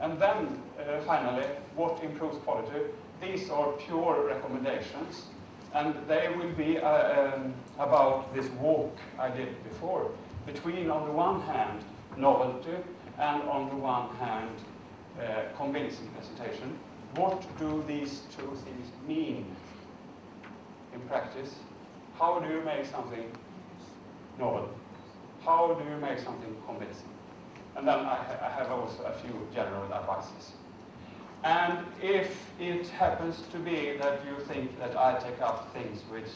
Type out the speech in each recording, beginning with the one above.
And then, finally, what improves quality? These are pure recommendations, and they will be about this walk I did before, between, on the one hand, novelty, and on the one hand, convincing presentation. What do these two things mean in practice? How do you make something novel? How do you make something convincing? And then I have also a few general advices. And if it happens to be that you think that I take up things which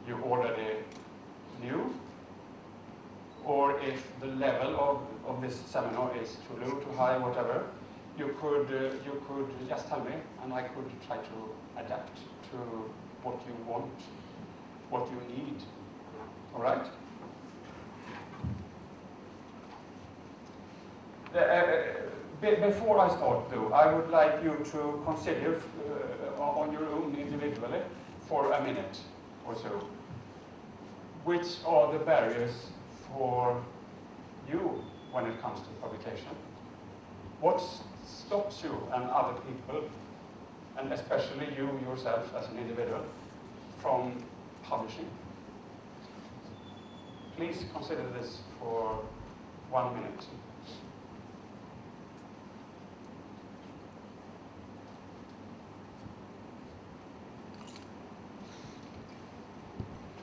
you already knew, or if the level of this seminar is too low, too high, whatever, you could just tell me, and I could try to adapt to what you want, what you need. All right? Before I start, though, I would like you to consider on your own individually for a minute or so, which are the barriers for you when it comes to publication? What stops you and other people, and especially you yourself as an individual, from publishing? Please consider this for 1 minute.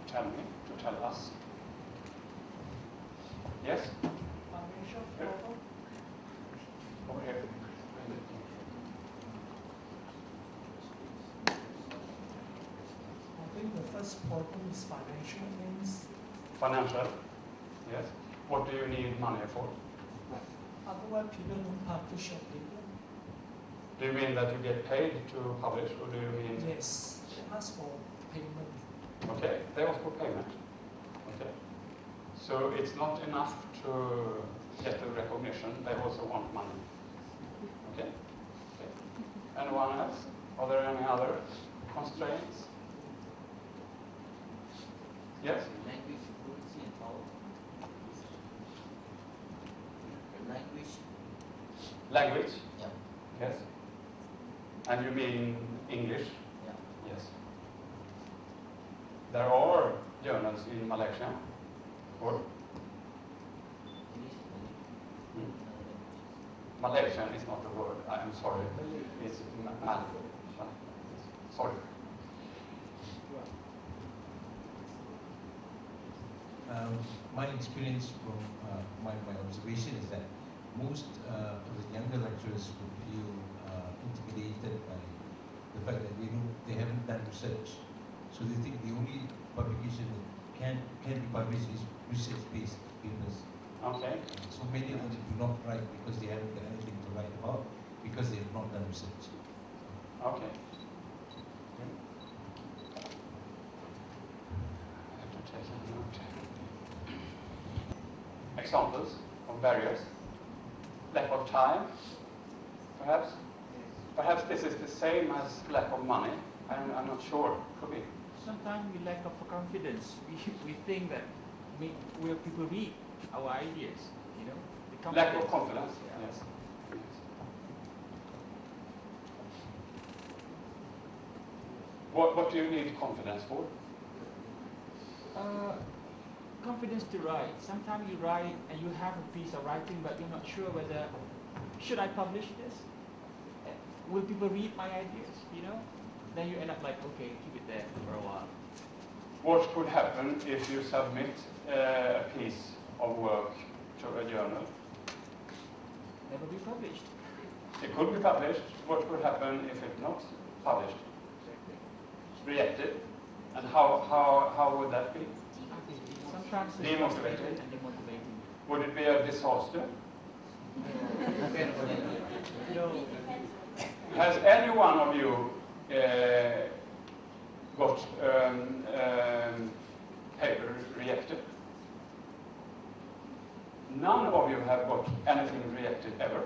To tell me, to tell us. Yes? Financial Here. problem? Over here. I think the first problem is financial means Financial. Yes. What do you need money for? otherwise people don't publish your paper. Do you mean that you get paid to publish, or do you mean... Yes, they ask for payment. Okay, they ask for payment. Okay. So it's not enough to get the recognition, they also want money. Okay? Okay. Anyone else? Are there any other constraints? Yes? Language fluency and all. Language. Language? Yeah. Yes. And you mean English? Yeah. Yes. There are journals in Malaysia, or English. Malaysian is not a word, I am sorry. It's sorry. My experience from my observation is that most of the younger lecturers would feel intimidated by the fact that they haven't done research. So they think the only publication that can be published is research-based papers. Okay. So many of them do not write because they haven't got anything to write about, because they have not done research. Okay. I have to take a note. Examples of barriers? Lack of time, perhaps? Perhaps this is the same as lack of money. I'm not sure. Could be. Sometimes we lack of confidence. We think that will people read our ideas, you know? The Lack of confidence, Yeah. yes. What do you need confidence for? Confidence to write. Sometimes you write and you have a piece of writing, but you're not sure whether, should I publish this? Will people read my ideas, you know? Then you end up like, okay, keep it there for a while. What could happen if you submit a piece of work to a journal? Never be published. It could be published. What could happen if it's not published? Rejected. And how would that be? Sometimes it's Demotivated. frustrating and demotivating. Would it be a disaster? No. Has any one of you got paper rejected? None of you have got anything rejected ever?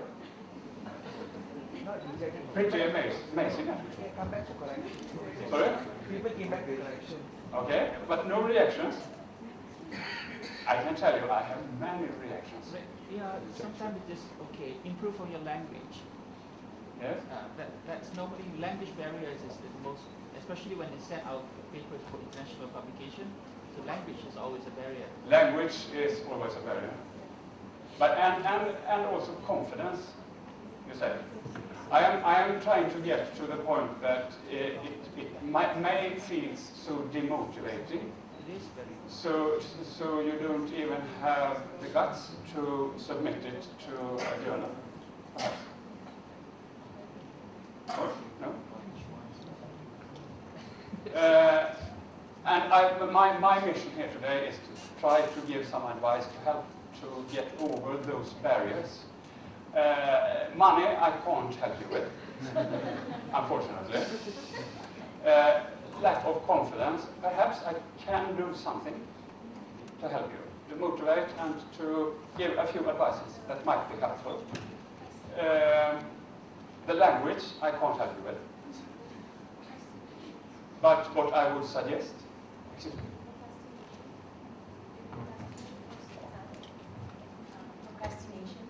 Not rejected. Pretty amazing, actually. They come back for correction. Sorry? People came back for correction. Okay, but no reactions? I can tell you, I have many reactions. Yeah, sometimes it's just, okay, improve on your language. Yes. That's normally language barriers is the most, especially when they set out papers for international publication. So language is always a barrier. Language is always a barrier. But and also confidence, you say. I am trying to get to the point that it may feel so demotivating. It is very. So you don't even have the guts to submit it to a journal. Or, no? And my mission here today is to try to give some advice to help to get over those barriers. Money I can't help you with, unfortunately. Lack of confidence, perhaps I can do something to help you, to motivate and to give a few advices that might be helpful. The language I can't help you with. But what I would suggest, excuse me. Procrastination.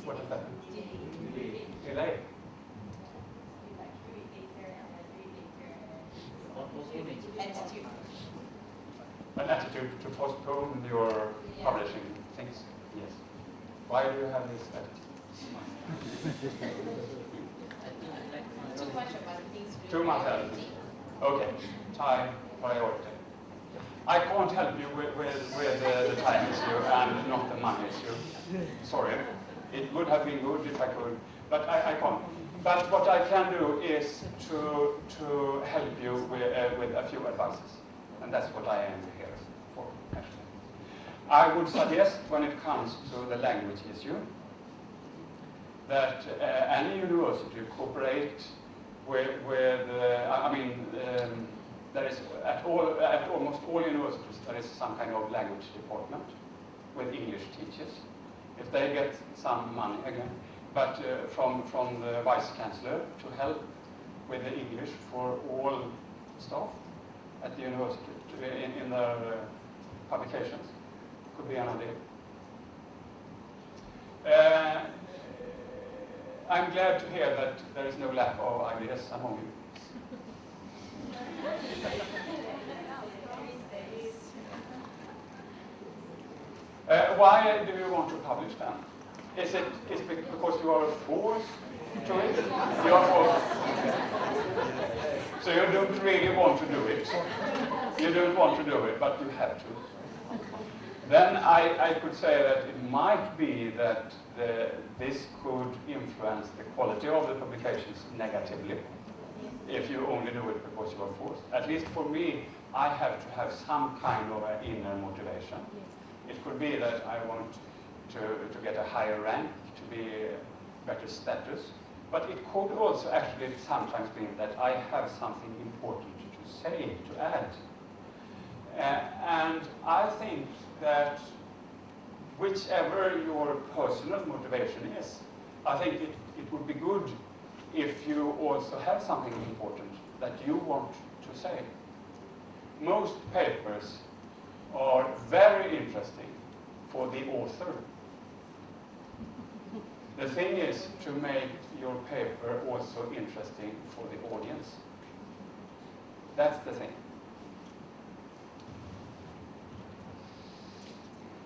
What does that mean? Delay. Attitude. An attitude to postpone your publishing things. Yes. Why do you have this attitude? Too much of other things. Too much attitude. Okay. Time, priority. I can't help you with the time issue and not the money issue. Sorry. It would have been good if I could, but I can't. But what I can do is to help you with a few advices. And that's what I am here for, actually. I would suggest, when it comes to the language issue, that any university cooperate with there is at almost all universities there is some kind of language department with English teachers. If they get some money again, but from the Vice Chancellor to help with the English for all staff at the university in their publications, could be an idea. I'm glad to hear that there is no lack of ideas among you. Why do you want to publish them? Is it because you are forced to it? You are forced. So you don't really want to do it. You don't want to do it, but you have to. Then I could say that it might be that this could influence the quality of the publications negatively if you only do it because you are forced. At least for me, I have to have some kind of an inner motivation. It could be that I want to get a higher rank, to be better status, but it could also actually sometimes be that I have something important to say, to add. And I think that whichever your personal motivation is, I think it would be good if you also have something important that you want to say. Most papers are very interesting for the author. The thing is to make your paper also interesting for the audience. That's the thing.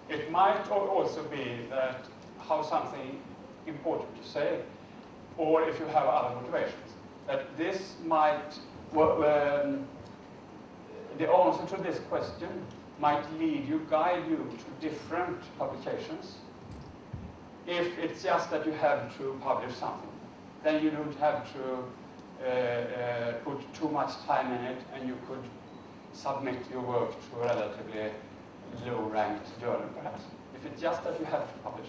It might also be that how something important to say, or if you have other motivations, that this might, the answer to this question might guide you to different publications. If it's just that you have to publish something, then you don't have to put too much time in it, and you could submit your work to a relatively low-ranked journal, perhaps. If it's just that you have to publish,